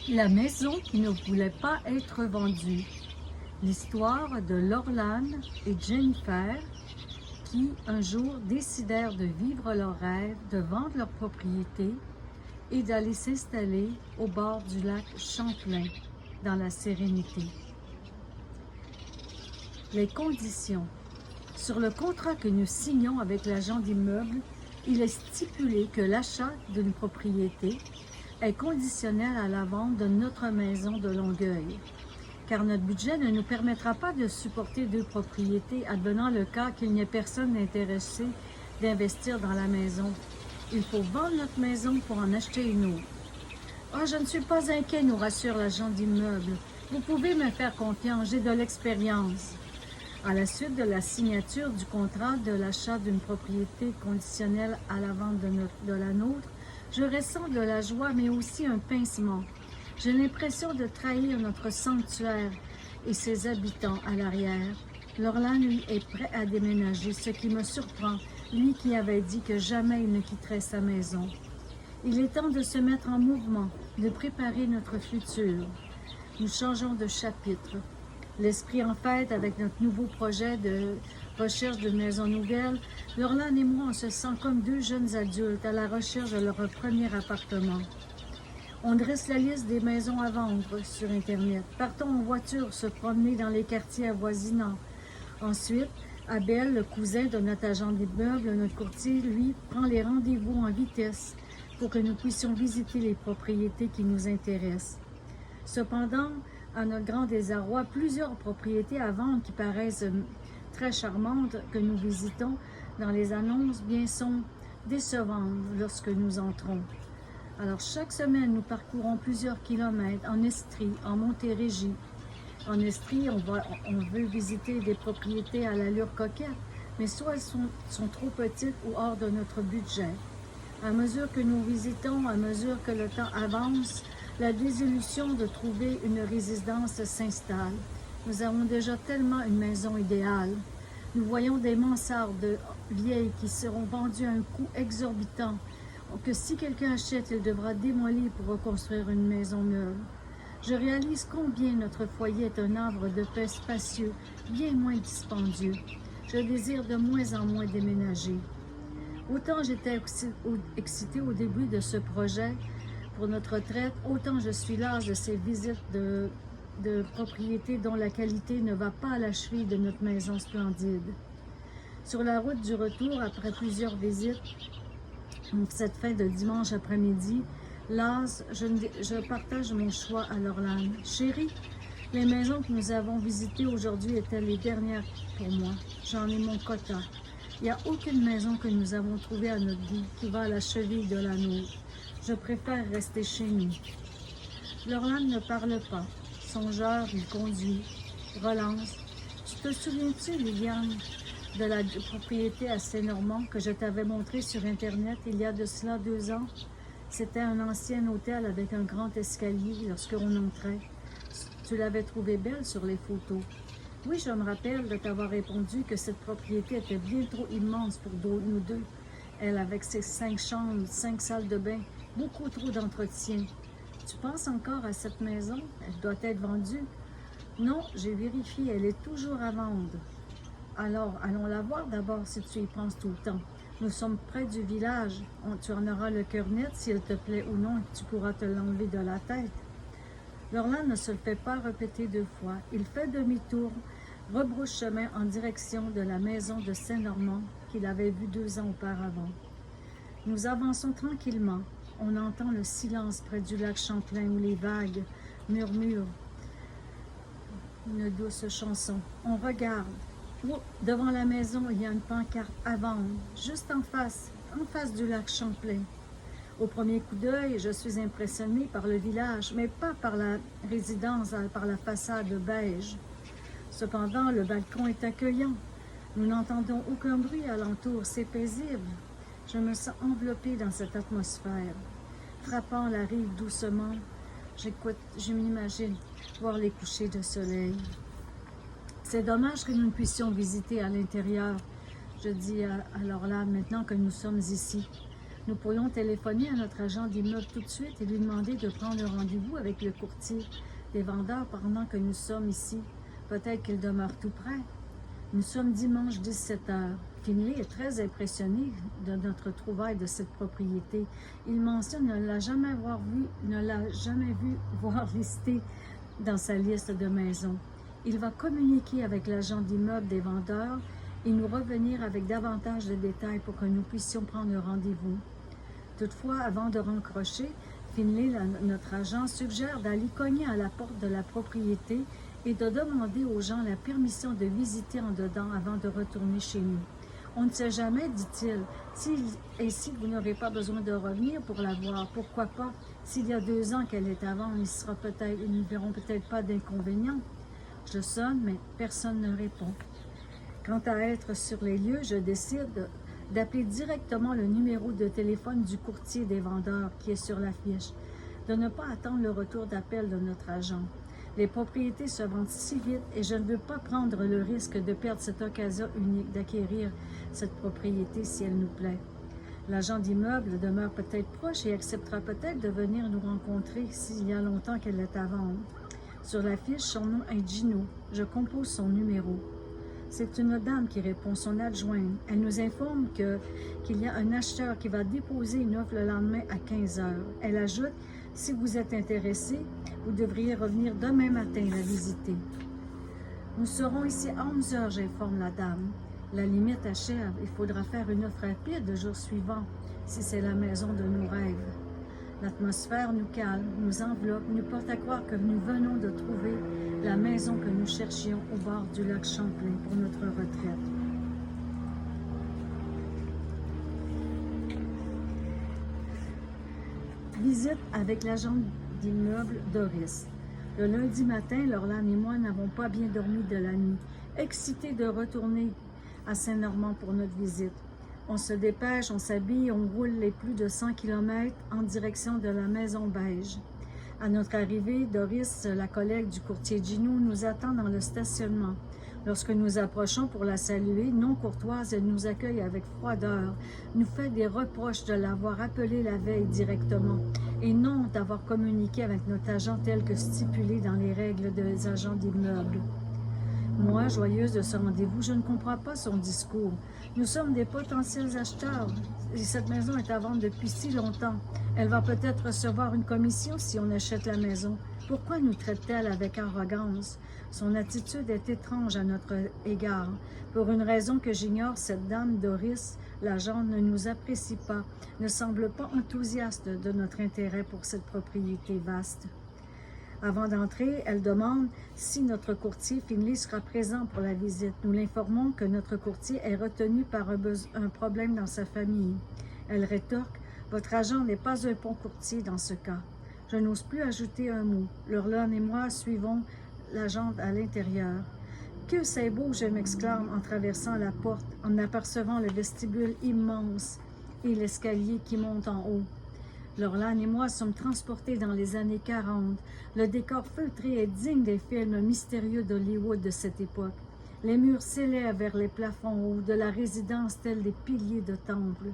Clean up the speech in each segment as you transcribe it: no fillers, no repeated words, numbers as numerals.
La maison qui ne voulait pas être vendue. L'histoire de Lorlane et Jennifer qui, un jour, décidèrent de vivre leur rêve, de vendre leur propriété et d'aller s'installer au bord du lac Champlain, dans la sérénité. Les conditions. Sur le contrat que nous signons avec l'agent d'immeuble, il est stipulé que l'achat d'une propriété est conditionnel à la vente de notre maison de Longueuil, car notre budget ne nous permettra pas de supporter 2 propriétés, advenant le cas qu'il n'y ait personne intéressé d'investir dans la maison. Il faut vendre notre maison pour en acheter une autre. « Ah, je ne suis pas inquiet », nous rassure l'agent d'immeuble. « Vous pouvez me faire confiance, j'ai de l'expérience. » À la suite de la signature du contrat de l'achat d'une propriété conditionnelle à la vente de la nôtre, je ressens de la joie, mais aussi un pincement. J'ai l'impression de trahir notre sanctuaire et ses habitants à l'arrière. Lorlane, lui, est prêt à déménager, ce qui me surprend, lui qui avait dit que jamais il ne quitterait sa maison. Il est temps de se mettre en mouvement, de préparer notre futur. Nous changeons de chapitre. L'esprit en fête avec notre nouveau projet de recherche de maison nouvelle, Lorlane et moi, on se sent comme 2 jeunes adultes à la recherche de leur premier appartement. On dresse la liste des maisons à vendre sur Internet. Partons en voiture se promener dans les quartiers avoisinants. Ensuite, Abel, le cousin de notre agent d'immeuble, notre courtier, lui, prend les rendez-vous en vitesse pour que nous puissions visiter les propriétés qui nous intéressent. Cependant, à notre grand désarroi, plusieurs propriétés à vendre qui paraissent très charmantes que nous visitons dans les annonces, bien sont décevantes lorsque nous entrons. Alors, chaque semaine, nous parcourons plusieurs kilomètres en Estrie, en Montérégie. En Estrie, on veut visiter des propriétés à l'allure coquette, mais soit elles sont trop petites ou hors de notre budget. À mesure que nous visitons, à mesure que le temps avance, la désillusion de trouver une résidence s'installe. Nous avons déjà tellement une maison idéale. Nous voyons des mansardes vieilles qui seront vendues à un coût exorbitant, que si quelqu'un achète, il devra démolir pour reconstruire une maison neuve. Je réalise combien notre foyer est un havre de paix spacieux, bien moins dispendieux. Je désire de moins en moins déménager. Autant j'étais excitée au début de ce projet pour notre retraite, autant je suis las de ces visites de propriétés dont la qualité ne va pas à la cheville de notre maison splendide. Sur la route du retour, après plusieurs visites, cette fin de dimanche après-midi, las, je partage mon choix à Lorlane. Chérie, les maisons que nous avons visitées aujourd'hui étaient les dernières pour moi. J'en ai mon quota. Il n'y a aucune maison que nous avons trouvée à notre goût qui va à la cheville de la nôtre. Je préfère rester chez nous. Lorlane ne parle pas. Songeur, il conduit, relance. Tu te souviens-tu, Liliane, de la propriété à Saint-Normand que je t'avais montrée sur Internet il y a de cela 2 ans? C'était un ancien hôtel avec un grand escalier lorsqu'on entrait. Tu l'avais trouvée belle sur les photos. Oui, je me rappelle de t'avoir répondu que cette propriété était bien trop immense pour nous 2. Elle avec ses 5 chambres, 5 salles de bain, beaucoup trop d'entretien. Tu penses encore à cette maison? Elle doit être vendue? Non, j'ai vérifié, elle est toujours à vendre. Alors, allons la voir d'abord si tu y penses tout le temps. Nous sommes près du village. Tu en auras le cœur net s'il te plaît ou non et tu pourras te l'enlever de la tête. Lorlane ne se le fait pas répéter 2 fois. Il fait demi-tour, rebrousse chemin en direction de la maison de Saint-Normand qu'il avait vue 2 ans auparavant. Nous avançons tranquillement. On entend le silence près du lac Champlain où les vagues murmurent une douce chanson. On regarde. Oh, devant la maison, il y a une pancarte à vendre, juste en face du lac Champlain. Au premier coup d'œil, je suis impressionnée par le village, mais pas par la résidence, par la façade beige. Cependant, le balcon est accueillant. Nous n'entendons aucun bruit alentour, c'est paisible. Je me sens enveloppée dans cette atmosphère. Frappant la rive doucement, je m'imagine voir les couchers de soleil. C'est dommage que nous ne puissions visiter à l'intérieur, je dis à Lorlane, maintenant que nous sommes ici. Nous pourrions téléphoner à notre agent d'immeuble tout de suite et lui demander de prendre rendez-vous avec le courtier des vendeurs pendant que nous sommes ici. Peut-être qu'il demeure tout près. Nous sommes dimanche 17 heures. Finlay est très impressionné de notre trouvaille de cette propriété. Il mentionne ne l'a jamais vu voir listé dans sa liste de maisons. Il va communiquer avec l'agent d'immeuble des vendeurs et nous revenir avec davantage de détails pour que nous puissions prendre rendez-vous. Toutefois, avant de raccrocher, Finlay, notre agent, suggère d'aller cogner à la porte de la propriété et de demander aux gens la permission de visiter en dedans avant de retourner chez nous. On ne sait jamais, dit-il, si vous n'aurez pas besoin de revenir pour la voir, pourquoi pas? S'il y a 2 ans qu'elle est à vendre, ils ne verront peut-être pas d'inconvénient. Je sonne, mais personne ne répond. Quant à être sur les lieux, je décide d'appeler directement le numéro de téléphone du courtier des vendeurs qui est sur l'affiche, de ne pas attendre le retour d'appel de notre agent. Les propriétés se vendent si vite et je ne veux pas prendre le risque de perdre cette occasion unique d'acquérir cette propriété si elle nous plaît. L'agent d'immeuble demeure peut-être proche et acceptera peut-être de venir nous rencontrer s'il y a longtemps qu'elle est à vendre. Sur l'affiche, son nom est Gino. Je compose son numéro. C'est une dame qui répond, son adjointe. Elle nous informe qu'il y a un acheteur qui va déposer une offre le lendemain à 15 heures. Elle ajoute, si vous êtes intéressé, vous devriez revenir demain matin la visiter. Nous serons ici à 11 heures, j'informe la dame. La limite achève. Il faudra faire une offre rapide le jour suivant, si c'est la maison de nos rêves. L'atmosphère nous calme, nous enveloppe, nous porte à croire que nous venons de trouver la maison que nous cherchions au bord du lac Champlain pour notre retraite. Visite avec l'agent d'immeuble Doris. Le lundi matin, Laurelane et moi n'avons pas bien dormi de la nuit, excités de retourner à Saint-Normand pour notre visite. On se dépêche, on s'habille, on roule les plus de 100 km en direction de la Maison Beige. À notre arrivée, Doris, la collègue du courtier Gino, nous attend dans le stationnement. Lorsque nous approchons pour la saluer, non courtoise, elle nous accueille avec froideur, nous fait des reproches de l'avoir appelée la veille directement et non d'avoir communiqué avec notre agent tel que stipulé dans les règles des agents d'immeuble. Moi, joyeuse de ce rendez-vous, je ne comprends pas son discours. Nous sommes des potentiels acheteurs et cette maison est à vendre depuis si longtemps. Elle va peut-être recevoir une commission si on achète la maison. Pourquoi nous traite-t-elle avec arrogance? Son attitude est étrange à notre égard. Pour une raison que j'ignore, cette dame Doris, l'agent, ne nous apprécie pas, ne semble pas enthousiaste de notre intérêt pour cette propriété vaste. Avant d'entrer, elle demande si notre courtier Finlay sera présent pour la visite. Nous l'informons que notre courtier est retenu par un problème dans sa famille. Elle rétorque, « Votre agent n'est pas un bon courtier dans ce cas. » Je n'ose plus ajouter un mot. Laurelane et moi suivons l'agente à l'intérieur. « Que c'est beau !» je m'exclame en traversant la porte, en apercevant le vestibule immense et l'escalier qui monte en haut. Laurelane et moi sommes transportés dans les années 40. Le décor feutré est digne des films mystérieux d'Hollywood de cette époque. Les murs s'élèvent vers les plafonds hauts de la résidence tels des piliers de temple.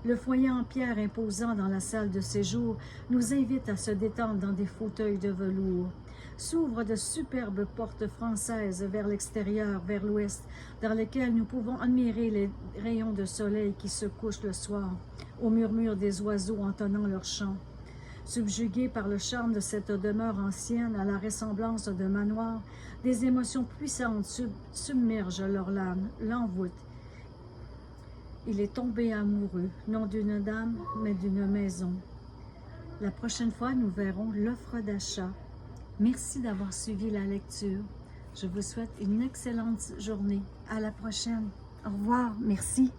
Le foyer en pierre imposant dans la salle de séjour nous invite à se détendre dans des fauteuils de velours. S'ouvrent de superbes portes françaises vers l'extérieur, vers l'ouest, dans lesquelles nous pouvons admirer les rayons de soleil qui se couchent le soir, au murmure des oiseaux entonnant leurs chants. Subjugués par le charme de cette demeure ancienne à la ressemblance d'un manoir, des émotions puissantes submergent Laurelane, l'envoûtent. Il est tombé amoureux, non d'une dame, mais d'une maison. La prochaine fois, nous verrons l'offre d'achat. Merci d'avoir suivi la lecture. Je vous souhaite une excellente journée. À la prochaine. Au revoir. Merci.